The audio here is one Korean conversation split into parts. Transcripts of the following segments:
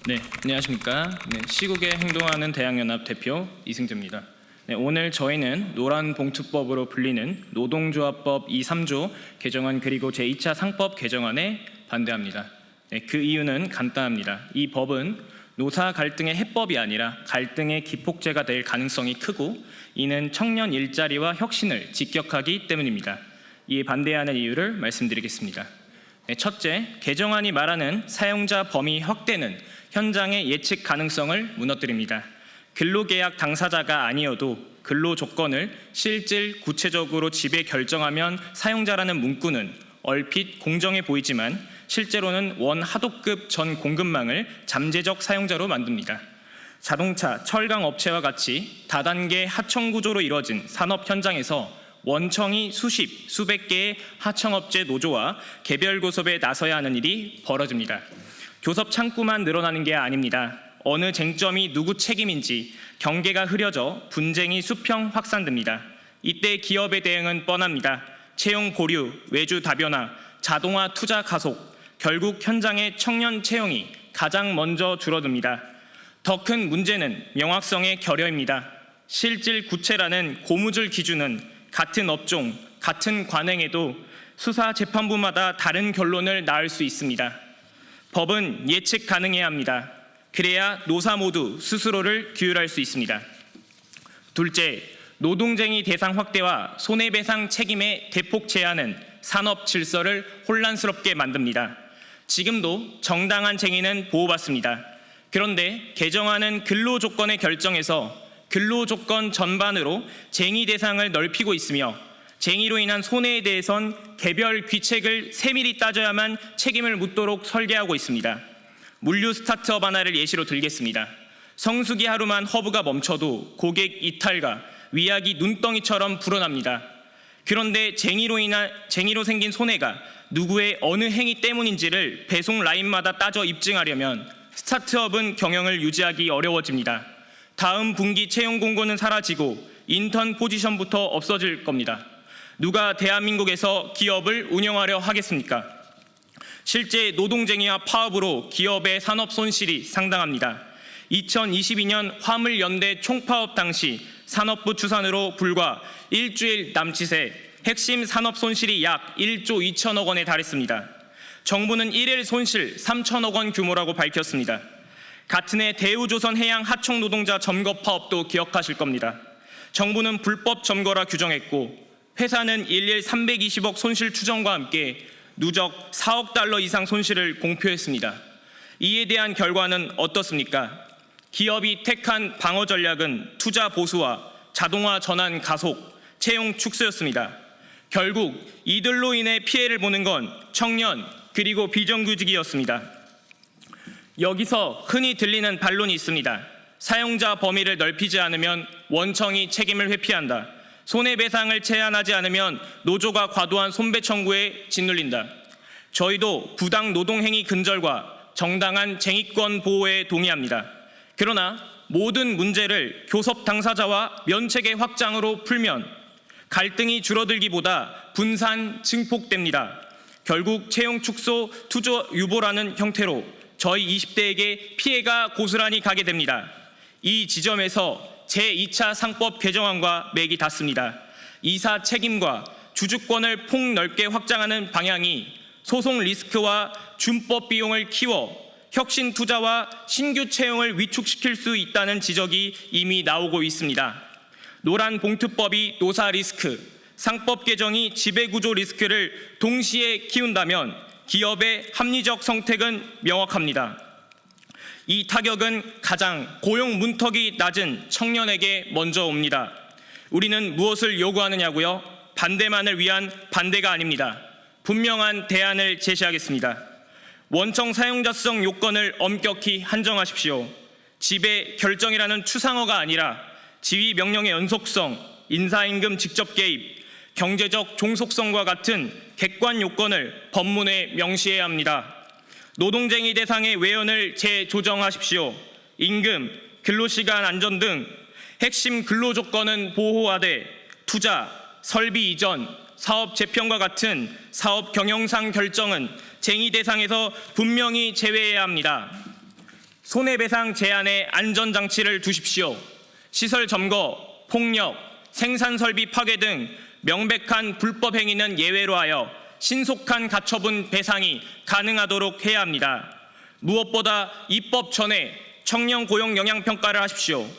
네, 안녕하십니까. 시국에 행동하는 대학연합 대표 이승재입니다. 오늘 저희는 노란봉투법으로 불리는 노동조합법 2, 3조 개정안 그리고 제2차 상법 개정안에 반대합니다. 그 이유는 간단합니다. 이 법은 노사 갈등의 해법이 아니라 갈등의 기폭제가 될 가능성이 크고 이는 청년 일자리와 혁신을 직격하기 때문입니다. 이에 반대하는 이유를 말씀드리겠습니다. 첫째, 개정안이 말하는 사용자 범위 확대는 현장의 예측 가능성을 무너뜨립니다. 근로계약 당사자가 아니어도 근로 조건을 실질 구체적으로 지배 결정하면 사용자라는 문구는 얼핏 공정해 보이지만 실제로는 원하도급 전 공급망을 잠재적 사용자로 만듭니다. 자동차, 철강 업체와 같이 다단계 하청 구조로 이뤄진 산업 현장에서 원청이 수십, 수백 개의 하청업체 노조와 개별 교섭에 나서야 하는 일이 벌어집니다. 교섭 창구만 늘어나는 게 아닙니다. 어느 쟁점이 누구 책임인지 경계가 흐려져 분쟁이 수평 확산됩니다. 이때 기업의 대응은 뻔합니다. 채용 보류, 외주 다변화, 자동화 투자 가속, 결국 현장의 청년 채용이 가장 먼저 줄어듭니다. 더 큰 문제는 명확성의 결여입니다. 실질 구체라는 고무줄 기준은 같은 업종, 같은 관행에도 수사 재판부마다 다른 결론을 낳을 수 있습니다. 법은 예측 가능해야 합니다. 그래야 노사 모두 스스로를 규율할 수 있습니다. 둘째, 노동쟁의 대상 확대와 손해배상 책임의 대폭 제한은 산업 질서를 혼란스럽게 만듭니다. 지금도 정당한 쟁의는 보호받습니다. 그런데 개정안은 근로조건의 결정에서 근로조건 전반으로 쟁의 대상을 넓히고 있으며 쟁의로 인한 손해에 대해선 개별 귀책을 세밀히 따져야만 책임을 묻도록 설계하고 있습니다. 물류 스타트업 하나를 예시로 들겠습니다. 성수기 하루만 허브가 멈춰도 고객 이탈과 위약이 눈덩이처럼 불어납니다. 그런데 쟁의로 생긴 손해가 누구의 어느 행위 때문인지를 배송 라인마다 따져 입증하려면 스타트업은 경영을 유지하기 어려워집니다. 다음 분기 채용 공고는 사라지고 인턴 포지션부터 없어질 겁니다. 누가 대한민국에서 기업을 운영하려 하겠습니까? 실제 노동쟁의와 파업으로 기업의 산업 손실이 상당합니다. 2022년 화물연대 총파업 당시 산업부 추산으로 불과 일주일 남짓에 핵심 산업 손실이 약 1조 2천억 원에 달했습니다. 정부는 1일 손실 3천억 원 규모라고 밝혔습니다. 같은 해 대우조선 해양 하청 노동자 점거 파업도 기억하실 겁니다. 정부는 불법 점거라 규정했고 회사는 일일 320억 손실 추정과 함께 누적 4억 달러 이상 손실을 공표했습니다. 이에 대한 결과는 어떻습니까? 기업이 택한 방어 전략은 투자 보수와 자동화 전환 가속, 채용 축소였습니다. 결국 이들로 인해 피해를 보는 건 청년 그리고 비정규직이었습니다. 여기서 흔히 들리는 반론이 있습니다. 사용자 범위를 넓히지 않으면 원청이 책임을 회피한다. 손해배상을 제한하지 않으면 노조가 과도한 손배 청구에 짓눌린다. 저희도 부당 노동행위 근절과 정당한 쟁의권 보호에 동의합니다. 그러나 모든 문제를 교섭 당사자와 면책의 확장으로 풀면 갈등이 줄어들기보다 분산 증폭됩니다. 결국 채용 축소, 투조 유보라는 형태로 저희 20대에게 피해가 고스란히 가게 됩니다. 이 지점에서 제2차 상법 개정안과 맥이 닿습니다. 이사 책임과 주주권을 폭넓게 확장하는 방향이 소송 리스크와 준법 비용을 키워 혁신 투자와 신규 채용을 위축시킬 수 있다는 지적이 이미 나오고 있습니다. 노란봉투법이 노사 리스크, 상법 개정이 지배구조 리스크를 동시에 키운다면 기업의 합리적 선택은 명확합니다. 이 타격은 가장 고용 문턱이 낮은 청년에게 먼저 옵니다. 우리는 무엇을 요구하느냐고요? 반대만을 위한 반대가 아닙니다. 분명한 대안을 제시하겠습니다. 원청 사용자성 요건을 엄격히 한정하십시오. 지배 결정이라는 추상어가 아니라 지휘 명령의 연속성, 인사임금 직접 개입, 경제적 종속성과 같은 객관 요건을 법문에 명시해야 합니다. 노동쟁의 대상의 외연을 재조정하십시오. 임금, 근로시간 안전 등 핵심 근로조건은 보호하되 투자, 설비 이전, 사업 재편과 같은 사업 경영상 결정은 쟁의 대상에서 분명히 제외해야 합니다. 손해배상 제한에 안전장치를 두십시오. 시설 점거, 폭력, 생산설비 파괴 등 명백한 불법 행위는 예외로 하여 신속한 가처분 배상이 가능하도록 해야 합니다. 무엇보다 입법 전에 청년 고용 영향 평가를 하십시오.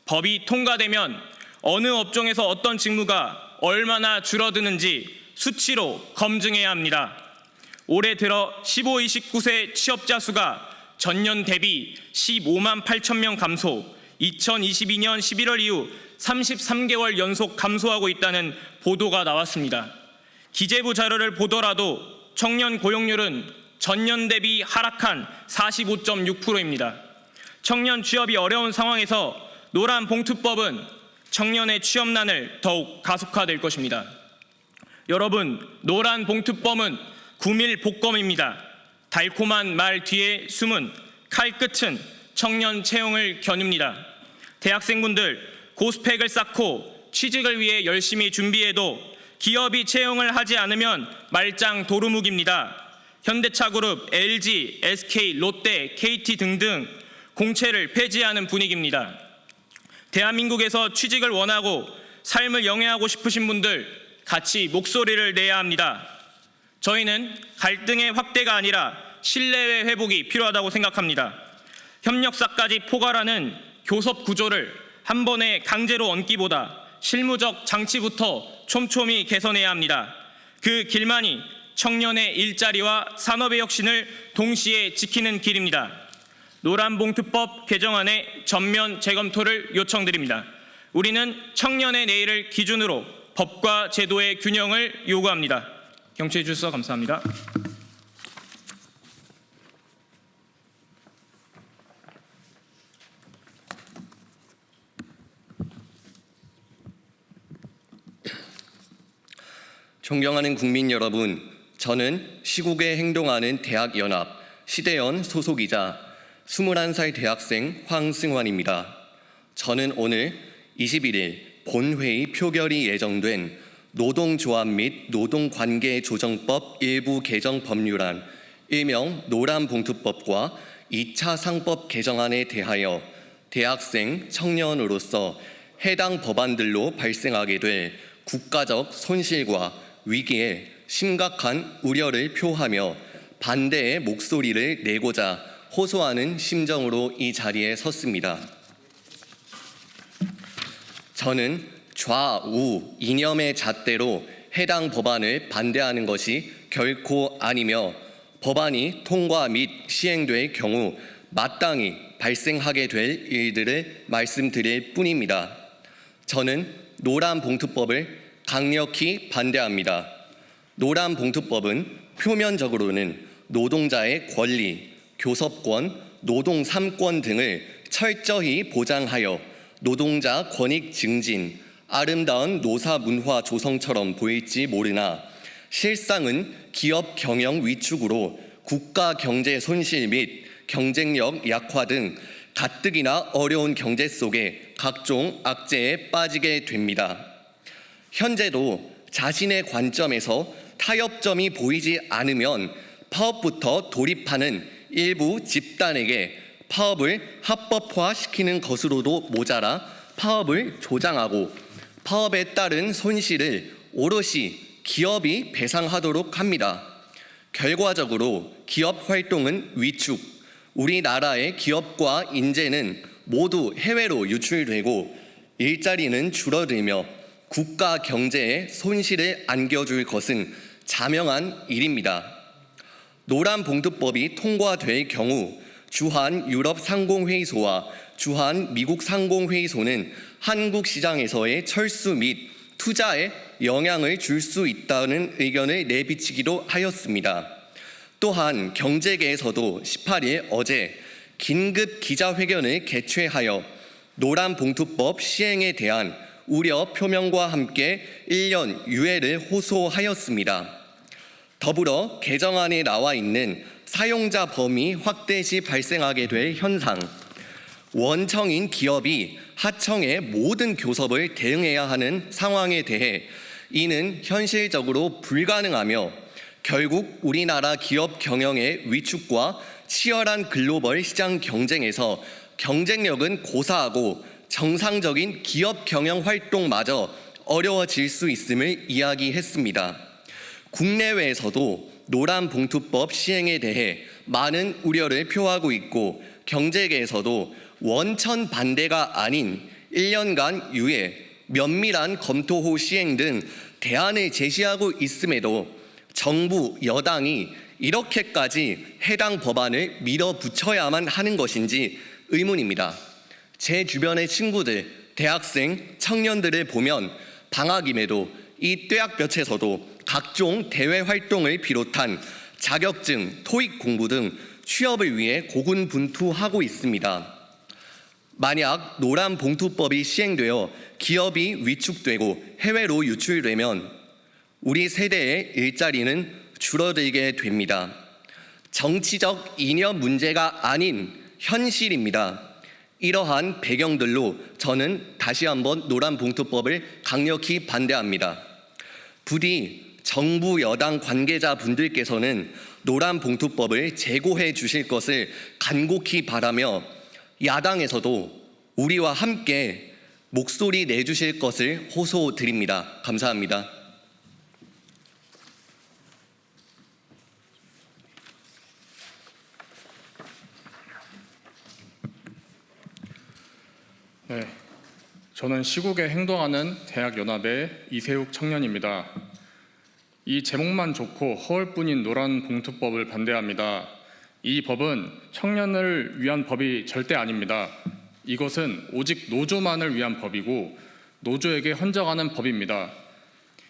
법이 통과되면 어느 업종에서 어떤 직무가 얼마나 줄어드는지 수치로 검증해야 합니다. 올해 들어 15, 29세 취업자 수가 전년 대비 15만 8천 명 감소, 2022년 11월 이후 33개월 연속 감소하고 있다는 보도가 나왔습니다. 기재부 자료를 보더라도 청년 고용률은 전년 대비 하락한 45.6%입니다. 청년 취업이 어려운 상황에서 노란봉투법은 청년의 취업난을 더욱 가속화될 것입니다. 여러분, 노란봉투법은 구밀복검입니다. 달콤한 말 뒤에 숨은 칼끝은 청년 채용을 겨눕니다. 대학생분들, 고스펙을 쌓고 취직을 위해 열심히 준비해도 기업이 채용을 하지 않으면 말짱 도루묵입니다. 현대차그룹, LG, SK, 롯데, KT 등등 공채를 폐지하는 분위기입니다. 대한민국에서 취직을 원하고 삶을 영위하고 싶으신 분들 같이 목소리를 내야 합니다. 저희는 갈등의 확대가 아니라 신뢰의 회복이 필요하다고 생각합니다. 협력사까지 포괄하는 교섭 구조를 한 번에 강제로 얹기보다 실무적 장치부터 촘촘히 개선해야 합니다. 그 길만이 청년의 일자리와 산업의 혁신을 동시에 지키는 길입니다. 노란봉투법 개정안의 전면 재검토를 요청드립니다. 우리는 청년의 내일을 기준으로 법과 제도의 균형을 요구합니다. 경청해 주셔서 감사합니다. 존경하는 국민 여러분, 저는 시국에 행동하는 대학연합 시대연 소속이자 21살 대학생 황승환입니다. 저는 오늘 21일 본회의 표결이 예정된 노동조합 및 노동관계조정법 일부 개정 법률안, 일명 노란봉투법과 2차 상법 개정안에 대하여 대학생, 청년으로서 해당 법안들로 발생하게 될 국가적 손실과 위기에 심각한 우려를 표하며 반대의 목소리를 내고자 호소하는 심정으로 이 자리에 섰습니다. 저는 좌우 이념의 잣대로 해당 법안을 반대하는 것이 결코 아니며 법안이 통과 및 시행될 경우 마땅히 발생하게 될 일들을 말씀드릴 뿐입니다. 저는 노란봉투법을 강력히 반대합니다. 노란봉투법은 표면적으로는 노동자의 권리, 교섭권, 노동 3권 등을 철저히 보장하여 노동자 권익 증진, 아름다운 노사 문화 조성처럼 보일지 모르나 실상은 기업 경영 위축으로 국가 경제 손실 및 경쟁력 약화 등 가뜩이나 어려운 경제 속에 각종 악재에 빠지게 됩니다. 현재도 자신의 관점에서 타협점이 보이지 않으면 파업부터 돌입하는 일부 집단에게 파업을 합법화시키는 것으로도 모자라 파업을 조장하고 파업에 따른 손실을 오롯이 기업이 배상하도록 합니다. 결과적으로 기업 활동은 위축, 우리나라의 기업과 인재는 모두 해외로 유출되고 일자리는 줄어들며 국가 경제에 손실을 안겨줄 것은 자명한 일입니다. 노란봉투법이 통과될 경우 주한 유럽상공회의소와 주한 미국상공회의소는 한국 시장에서의 철수 및 투자에 영향을 줄 수 있다는 의견을 내비치기도 하였습니다. 또한 경제계에서도 18일 어제 긴급 기자회견을 개최하여 노란봉투법 시행에 대한 우려 표명과 함께 1년 유예를 호소하였습니다. 더불어 개정안에 나와 있는 사용자 범위 확대 시 발생하게 될 현상, 원청인 기업이 하청의 모든 교섭을 대응해야 하는 상황에 대해 이는 현실적으로 불가능하며 결국 우리나라 기업 경영의 위축과 치열한 글로벌 시장 경쟁에서 경쟁력은 고사하고 정상적인 기업 경영 활동마저 어려워질 수 있음을 이야기했습니다. 국내외에서도 노란봉투법 시행에 대해 많은 우려를 표하고 있고 경제계에서도 원천 반대가 아닌 1년간 유예, 면밀한 검토 후 시행 등 대안을 제시하고 있음에도 정부, 여당이 이렇게까지 해당 법안을 밀어붙여야만 하는 것인지 의문입니다. 제 주변의 친구들, 대학생, 청년들을 보면 방학임에도 이 떼약볕에서도 각종 대외 활동을 비롯한 자격증, 토익 공부 등 취업을 위해 고군분투하고 있습니다. 만약 노란봉투법이 시행되어 기업이 위축되고 해외로 유출되면 우리 세대의 일자리는 줄어들게 됩니다. 정치적 이념 문제가 아닌 현실입니다. 이러한 배경들로 저는 다시 한번 노란봉투법을 강력히 반대합니다. 부디 정부 여당 관계자분들께서는 노란봉투법을 재고해 주실 것을 간곡히 바라며 야당에서도 우리와 함께 목소리 내주실 것을 호소드립니다. 감사합니다. 네, 저는 시국에 행동하는 대학연합의 이세욱 청년입니다. 이 제목만 좋고 허울뿐인 노란봉투법을 반대합니다. 이 법은 청년을 위한 법이 절대 아닙니다. 이것은 오직 노조만을 위한 법이고 노조에게 헌정하는 법입니다.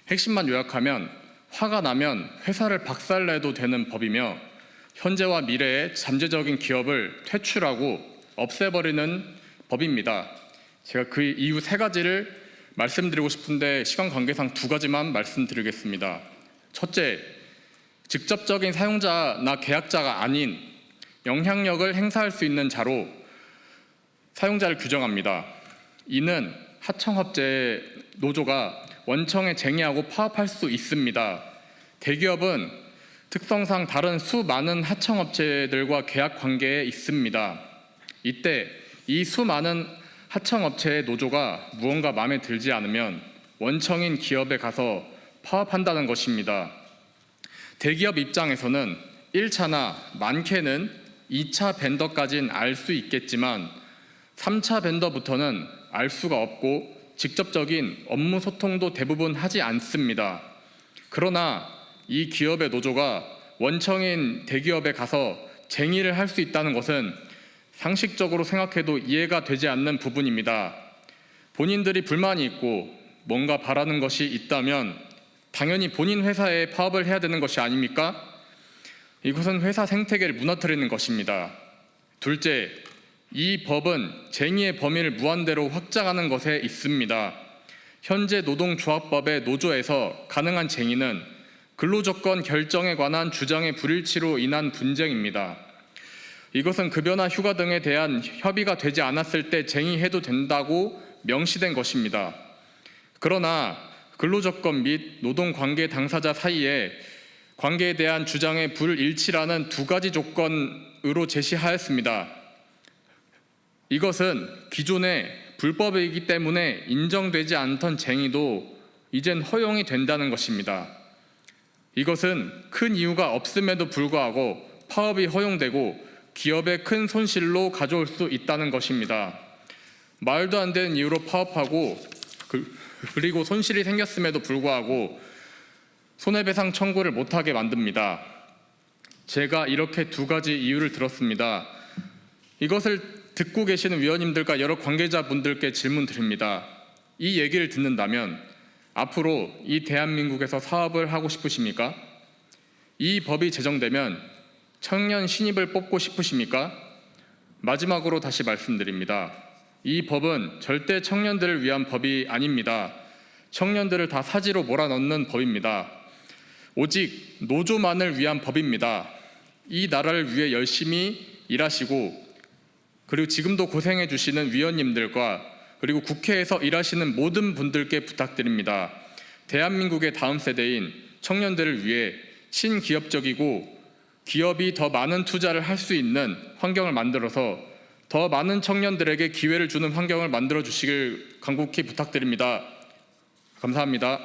핵심만 요약하면 화가 나면 회사를 박살내도 되는 법이며 현재와 미래의 잠재적인 기업을 퇴출하고 없애버리는 법입니다. 제가 그 이유 3가지를 말씀드리고 싶은데 시간 관계상 2가지만 말씀드리겠습니다. 첫째, 직접적인 사용자나 계약자가 아닌 영향력을 행사할 수 있는 자로 사용자를 규정합니다. 이는 하청업체 노조가 원청에 쟁의하고 파업할 수 있습니다. 대기업은 특성상 다른 수많은 하청업체들과 계약 관계에 있습니다. 이때 이 수많은 하청업체의 노조가 무언가 마음에 들지 않으면 원청인 기업에 가서 파업한다는 것입니다. 대기업 입장에서는 1차나 많게는 2차 벤더까지는 알 수 있겠지만 3차 벤더부터는 알 수가 없고 직접적인 업무 소통도 대부분 하지 않습니다. 그러나 이 기업의 노조가 원청인 대기업에 가서 쟁의를 할 수 있다는 것은 상식적으로 생각해도 이해가 되지 않는 부분입니다. 본인들이 불만이 있고 뭔가 바라는 것이 있다면 당연히 본인 회사에 파업을 해야 되는 것이 아닙니까? 이것은 회사 생태계를 무너뜨리는 것입니다. 둘째, 이 법은 쟁의의 범위를 무한대로 확장하는 것에 있습니다. 현재 노동조합법의 노조에서 가능한 쟁의는 근로조건 결정에 관한 주장의 불일치로 인한 분쟁입니다. 이것은 급여나 휴가 등에 대한 협의가 되지 않았을 때 쟁의해도 된다고 명시된 것입니다. 그러나 근로조건 및 노동관계 당사자 사이에 관계에 대한 주장의 불일치라는 2가지 조건으로 제시하였습니다. 이것은 기존의 불법이기 때문에 인정되지 않던 쟁의도 이젠 허용이 된다는 것입니다. 이것은 큰 이유가 없음에도 불구하고 파업이 허용되고 기업의 큰 손실로 가져올 수 있다는 것입니다. 말도 안 되는 이유로 파업하고 그리고 손실이 생겼음에도 불구하고 손해배상 청구를 못하게 만듭니다. 제가 이렇게 2가지 이유를 들었습니다. 이것을 듣고 계시는 위원님들과 여러 관계자분들께 질문 드립니다. 이 얘기를 듣는다면 앞으로 이 대한민국에서 사업을 하고 싶으십니까? 이 법이 제정되면 청년 신입을 뽑고 싶으십니까? 마지막으로 다시 말씀드립니다. 이 법은 절대 청년들을 위한 법이 아닙니다. 청년들을 다 사지로 몰아넣는 법입니다. 오직 노조만을 위한 법입니다. 이 나라를 위해 열심히 일하시고 그리고 지금도 고생해 주시는 위원님들과 그리고 국회에서 일하시는 모든 분들께 부탁드립니다. 대한민국의 다음 세대인 청년들을 위해 친기업적이고 기업이 더 많은 투자를 할 수 있는 환경을 만들어서 더 많은 청년들에게 기회를 주는 환경을 만들어 주시길 간곡히 부탁드립니다. 감사합니다.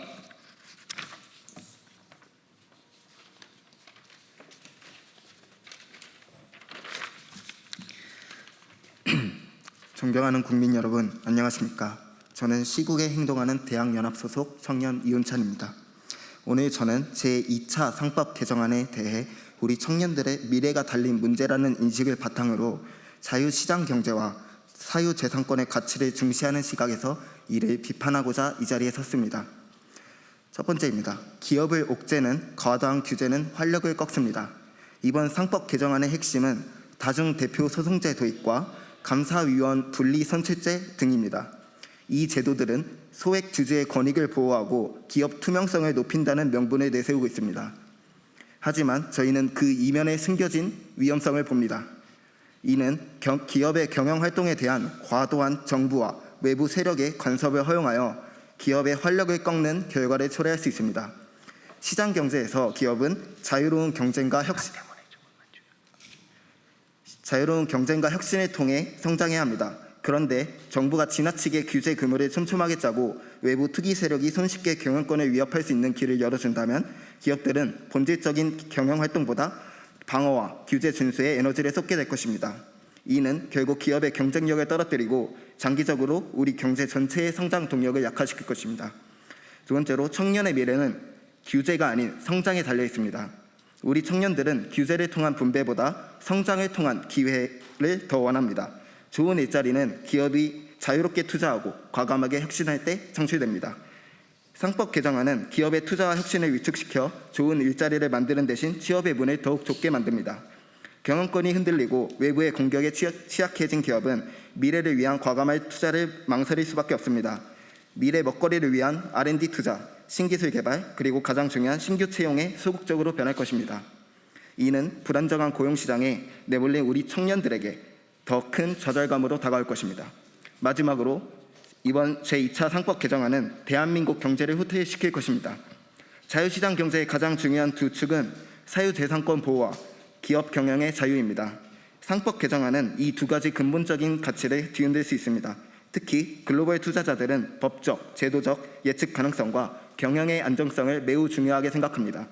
존경하는 국민 여러분, 안녕하십니까? 저는 시국에 행동하는 대학연합 소속 청년 이훈찬입니다. 오늘 저는 제2차 상법 개정안에 대해 우리 청년들의 미래가 달린 문제라는 인식을 바탕으로 자유시장 경제와 사유재산권의 가치를 중시하는 시각에서 이를 비판하고자 이 자리에 섰습니다. 첫 번째입니다. 기업을 옥죄는 과도한 규제는 활력을 꺾습니다. 이번 상법 개정안의 핵심은 다중대표 소송제 도입과 감사위원 분리 선출제 등입니다. 이 제도들은 소액 주주의 권익을 보호하고 기업 투명성을 높인다는 명분을 내세우고 있습니다. 하지만 저희는 그 이면에 숨겨진 위험성을 봅니다. 이는 기업의 경영활동에 대한 과도한 정부와 외부 세력의 간섭을 허용하여 기업의 활력을 꺾는 결과를 초래할 수 있습니다. 시장 경제에서 기업은 자유로운 경쟁과 혁신을 통해 성장해야 합니다. 그런데 정부가 지나치게 규제 규모를 촘촘하게 짜고 외부 투기 세력이 손쉽게 경영권을 위협할 수 있는 길을 열어준다면 기업들은 본질적인 경영활동보다 방어와 규제 준수에 에너지를 쏟게 될 것입니다. 이는 결국 기업의 경쟁력을 떨어뜨리고 장기적으로 우리 경제 전체의 성장 동력을 약화시킬 것입니다. 두 번째로 청년의 미래는 규제가 아닌 성장에 달려 있습니다. 우리 청년들은 규제를 통한 분배보다 성장을 통한 기회를 더 원합니다. 좋은 일자리는 기업이 자유롭게 투자하고 과감하게 혁신할 때 창출됩니다. 상법 개정안은 기업의 투자와 혁신을 위축시켜 좋은 일자리를 만드는 대신 취업의 문을 더욱 좁게 만듭니다. 경영권이 흔들리고 외부의 공격에 취약해진 기업은 미래를 위한 과감한 투자를 망설일 수밖에 없습니다. 미래 먹거리를 위한 R&D 투자, 신기술 개발, 그리고 가장 중요한 신규 채용에 소극적으로 변할 것입니다. 이는 불안정한 고용시장에 내몰린 우리 청년들에게 더 큰 좌절감으로 다가올 것입니다. 마지막으로 이번 제2차 상법 개정안은 대한민국 경제를 후퇴시킬 것입니다. 자유시장 경제의 가장 중요한 두 축은 사유재산권 보호와 기업 경영의 자유입니다. 상법 개정안은 이 두 가지 근본적인 가치를 뒤흔들 수 있습니다. 특히 글로벌 투자자들은 법적, 제도적 예측 가능성과 경영의 안정성을 매우 중요하게 생각합니다.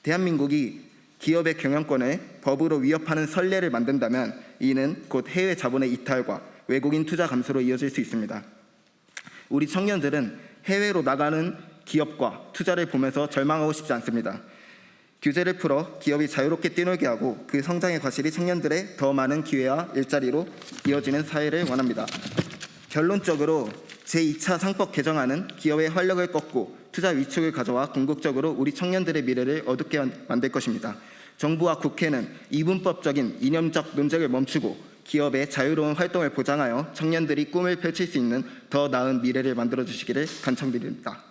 대한민국이 기업의 경영권을 법으로 위협하는 선례를 만든다면 이는 곧 해외 자본의 이탈과 외국인 투자 감소로 이어질 수 있습니다. 우리 청년들은 해외로 나가는 기업과 투자를 보면서 절망하고 싶지 않습니다. 규제를 풀어 기업이 자유롭게 뛰놀게 하고 그 성장의 과실이 청년들의 더 많은 기회와 일자리로 이어지는 사회를 원합니다. 결론적으로 제2차 상법 개정안은 기업의 활력을 꺾고 투자 위축을 가져와 궁극적으로 우리 청년들의 미래를 어둡게 만들 것입니다. 정부와 국회는 이분법적인 이념적 논쟁을 멈추고 기업의 자유로운 활동을 보장하여 청년들이 꿈을 펼칠 수 있는 더 나은 미래를 만들어 주시기를 간청드립니다.